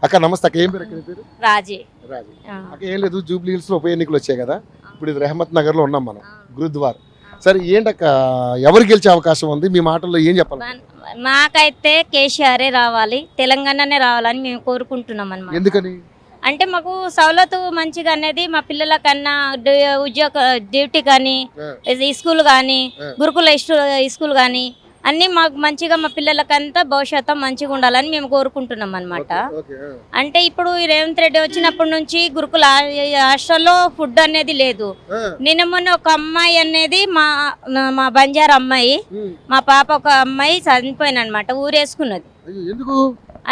అక్క నమస్తే అక్క, ఏం పేరు అక్క నీ పేరు? రాజీ. రాజీ. అక్క ఏం లేదు, జూబ్లీ హిల్స్ లో ఉప ఎన్నికలు వచ్చాయి కదా, ఇప్పుడు ఇది రెహమత్ నగర్ లో ఉన్నాం మనం, గురుద్వార్. సరే ఏంటక్క, ఎవరు గెలిచే అవకాశం ఉంది? మీ మాటల్లో ఏం చెప్పాలి? మాకైతే కేసీఆరే రావాలి, తెలంగాణనే రావాలని మేము కోరుకుంటున్నాం అన్నమాట. ఎందుకని? అంటే మాకు సౌలతు మంచిగా అనేది మా పిల్లల కన్నా ఉద్యోగ డ్యూటీ కానీ స్కూల్ కానీ గురుకుల స్కూల్ కానీ అన్నీ మాకు మంచిగా మా పిల్లలకంతా భవిష్యత్తు మంచిగా ఉండాలని మేము కోరుకుంటున్నాం అన్నమాట. అంటే ఇప్పుడు రేవంత్ రెడ్డి వచ్చినప్పటి నుంచి గురుకుల హాస్టల్లో ఫుడ్ అనేది లేదు. నిన్న మొన్న ఒక అమ్మాయి అనేది మా బంజారా అమ్మాయి, మా పాప ఒక అమ్మాయి చనిపోయిన అనమాట, ఊరేసుకున్నది.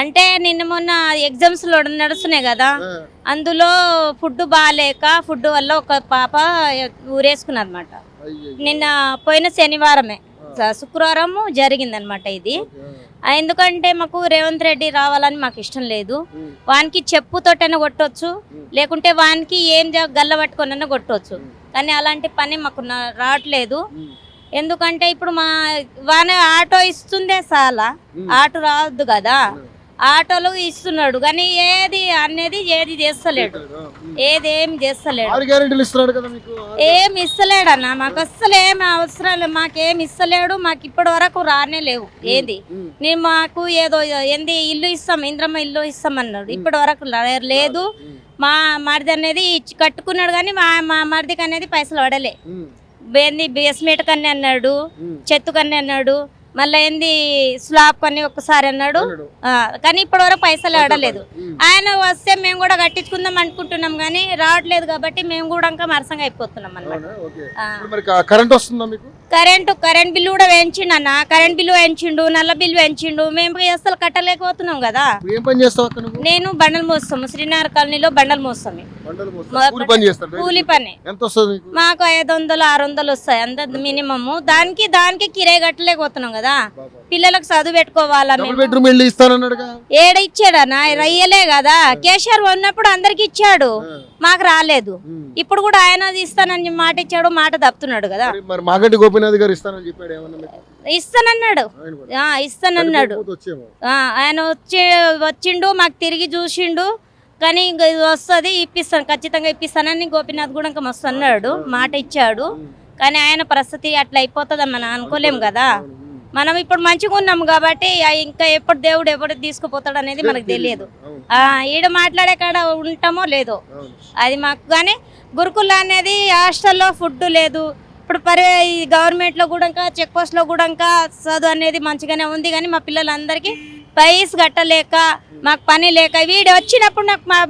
అంటే నిన్న మొన్న ఎగ్జామ్స్ లో నడుస్తున్నాయి కదా, అందులో ఫుడ్ బాగాలేక ఫుడ్ వల్ల ఒక పాప ఊరేసుకున్నది అనమాట. నిన్న పోయిన శనివారమే, శుక్రవారం జరిగిందనమాట ఇది. ఎందుకంటే మాకు రేవంత్ రెడ్డి రావాలని మాకు ఇష్టం లేదు. వానికి చెప్పుతోటైనా కొట్టవచ్చు, లేకుంటే వానికి ఏం గల్ల పట్టుకొనైనా కొట్టవచ్చు, కానీ అలాంటి పని మాకు రావట్లేదు. ఎందుకంటే ఇప్పుడు వాన ఆటో ఇస్తుందే చాలా, ఆటో రావద్దు కదా, ఆటోలు ఇస్తున్నాడు కానీ ఏది చేస్తలేడు, ఏం చేస్తలేడు, ఏమి ఇస్తలేడు అన్న. మాకు అస్సలు ఏమి అవసరం లేదు, మాకేమి ఇస్తలేడు, మాకు ఇప్పటి వరకు రానే లేవు. ఏది నేను మాకు ఏదో ఇల్లు ఇస్తాం, ఇంద్రమ్మ ఇల్లు ఇస్తాం అన్నాడు, ఇప్పటి వరకు లేదు. మా మరిది అనేది కట్టుకున్నాడు కానీ మా మరిదికి అనేది పైసలు పడలే. బేస్మెంట్ కన్నీ అన్నాడు, చెత్త కన్నీ అన్నాడు, మళ్ళీ స్లాబ్ అని ఒక్కసారి అన్నాడు, కానీ ఇప్పటి వరకు పైసలు ఆడలేదు. ఆయన వస్తే మేము కూడా కట్టించుకుందాం అనుకుంటున్నాం కానీ రావట్లేదు, కాబట్టి మేము కూడా ఇంకా మరసంగా అయిపోతున్నాం అన్నమాట. కరెంట్ బిల్లు కూడా వేయించిండు అన్న, కరెంట్ బిల్లు వేయించిండు, నల్ల బిల్లు వేయించిండు, మేము అసలు కట్టలేకపోతున్నాం కదా. నేను బండలు మోస్తాము, శ్రీనగర్ కాలనీలో బండలు మోస్తాము, కూలి పని. మాకు 500-600 వస్తాయి అంత మినిమమ్. దానికి కిరాయి కట్టలేకపోతున్నాం కదా, పిల్లలకు చదువు పెట్టుకోవాలా. ఏడ ఇచ్చాడన్నా, రయ్యలే కదా. కేసీఆర్ ఉన్నప్పుడు అందరికి ఇచ్చాడు, మాకు రాలేదు. ఇప్పుడు కూడా ఆయన ఇస్తానని మాట ఇచ్చాడు, మాట తప్పుతున్నాడు కదా. ఇస్తానన్నాడు, ఆయన వచ్చిండు, మాకు తిరిగి చూసిండు, కానీ ఇది వస్తుంది ఇప్పిస్తాను, ఖచ్చితంగా ఇప్పిస్తానని గోపీనాథ్ కూడా ఇంకా మస్తు అన్నాడు, మాట ఇచ్చాడు. కానీ ఆయన పరిస్థితి అట్లా అయిపోతుందని మనం అనుకోలేము కదా. మనం ఇప్పుడు మంచిగా ఉన్నాము కాబట్టి ఇంకా ఎప్పుడు దేవుడు ఎప్పుడు తీసుకుపోతాడు అనేది మనకు తెలియదు. ఈడ మాట్లాడే కాడ ఉంటామో లేదో అది మాకు. కానీ గురుకుల అనేది హాస్టల్లో ఫుడ్ లేదు. ఇప్పుడు గవర్నమెంట్లో కూడా చెక్ పోస్ట్లో కూడా చదువు అనేది మంచిగానే ఉంది, కానీ మా పిల్లలందరికీ పైస్ కట్టలేక మాకు పని లేక వీడు వచ్చినప్పుడు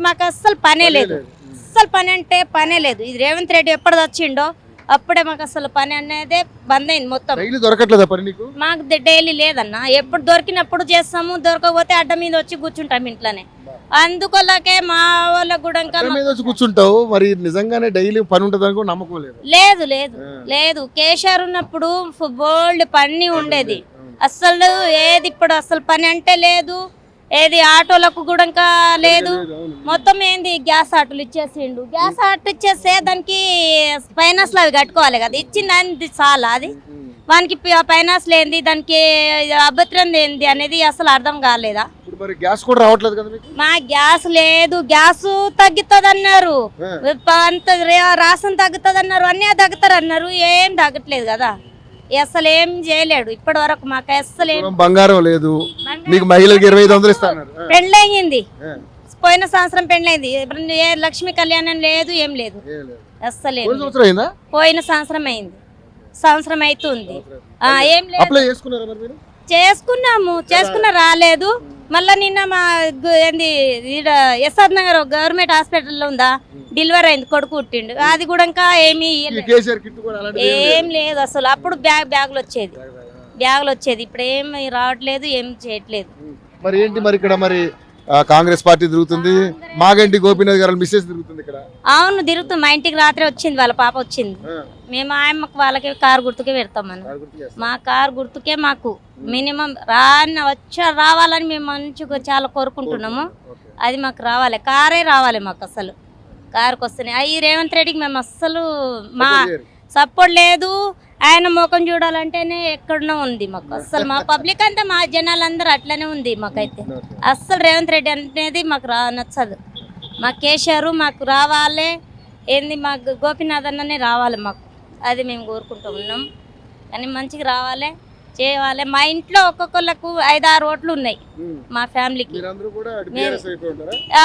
మాకు అస్సలు పనే లేదు, అస్సలు పని అంటే పనే లేదు. ఇది రేవంత్ రెడ్డి ఎప్పుడు వచ్చిండో అప్పుడే మాకు అసలు పని అనేది బంద్ అయింది మొత్తం. మాకు డైలీ లేదన్న, ఎప్పుడు దొరికినప్పుడు చేస్తాము, దొరకకపోతే అడ్డ మీద వచ్చి కూర్చుంటాం ఇంట్లోనే. అందుకోలకే మా వాళ్ళకు కూడా కూర్చుంటావు. మరి నిజంగానే డైలీ పని ఉంటుంది నమ్మకం లేదు. లేదు కేసీఆర్ ఉన్నప్పుడు బోల్డ్ పని ఉండేది, అస్సలు ఏది ఇప్పుడు అసలు పని అంటే లేదు. ఏది ఆటోలకు కూడా లేదు, మొత్తం గ్యాస్ ఆటోలు ఇచ్చేసిండు. గ్యాస్ ఆటో ఇచ్చేస్తే దానికి ఫైనాన్స్లు అవి కట్టుకోవాలి కదా, ఇచ్చింది చాలా. అది వానికి ఫైనాన్స్ లేనిది, దానికి అభద్రం ఏంది అనేది అసలు అర్థం కాలేదా. మా గ్యాస్ లేదు, గ్యాస్ తగ్గుతుంది అన్నారు, రాసం తగ్గుతుంది అన్నారు, అన్నీ తగ్గుతారు అన్నారు, ఏం తగ్గట్లేదు కదా. అసలు ఏం చేయలేడు ఇప్పటి వరకు. మాకు అసలు బంగారం లేదు, మహిళలకు 2500 ఇస్తారు. పెళ్ళయింది, పోయిన సంవత్సరం పెళ్ళైంది, లక్ష్మీ కళ్యాణం లేదు, ఏం లేదు అసలు. పోయిన సంవత్సరం అయింది, సంవత్సరం అవుతుంది. ఏం లేదు, చేసుకున్నా రాలేదు. మళ్ళీ నిన్న మా ఎస్ఆర్ నగర్ గవర్నమెంట్ హాస్పిటల్లో ఉందా, డెలివరీ అయింది, కొడుకు పుట్టిండు, అది కూడా ఇంకా ఏం లేదు అసలు. అప్పుడు బ్యాగులు వచ్చేది, ఇప్పుడు ఏమి రావట్లేదు, ఏం చేయట్లేదు. మరి ఏంటి మరి ఇక్కడ మరి కాంగ్రెస్ పార్టీ తిరుగుతుంది, మాగంటి గోపీనాథ్ గారు మిస్సెస్ తిరుగుతుంది ఇక్కడ. అవును తిరుగుతుంది, మా ఇంటికి రాత్రి వచ్చింది, వాళ్ళ పాప వచ్చింది. మేము ఆయమ్మకు వాళ్ళకి కారు గుర్తుకే పెడతాం మనం, మా కారు గుర్తుకే మాకు మినిమం రావాలని మేము మంచిగా చాలా కోరుకుంటున్నాము. అది మాకు రావాలి, కారే రావాలి మాకు. అసలు కారుకు వస్తున్నాయి ఈ రేవంత్ రెడ్డికి మేము అస్సలు సపోర్ట్ లేదు. ఆయన ముఖం చూడాలంటేనే ఎక్కడనో ఉంది మాకు. అస్సలు మా పబ్లిక్ అంతా మా జనాలందరూ అట్లనే ఉంది మాకైతే. అస్సలు రేవంత్ రెడ్డి అనేది మాకు నచ్చదు. మా కేసీఆర్ మాకు రావాలి, ఏంది మాకు గోపీనాథ్ అన్ననే రావాలి మాకు. అది మేము కోరుకుంటూ ఉన్నాం. కానీ మంచిగా రావాలి, చేయాలి. మా ఇంట్లో ఒక్కొక్కళ్ళకు 5-6 ఓట్లు ఉన్నాయి మా ఫ్యామిలీకి. మీరందరూ కూడా BRS వైపే ఉంటారా? ఆ,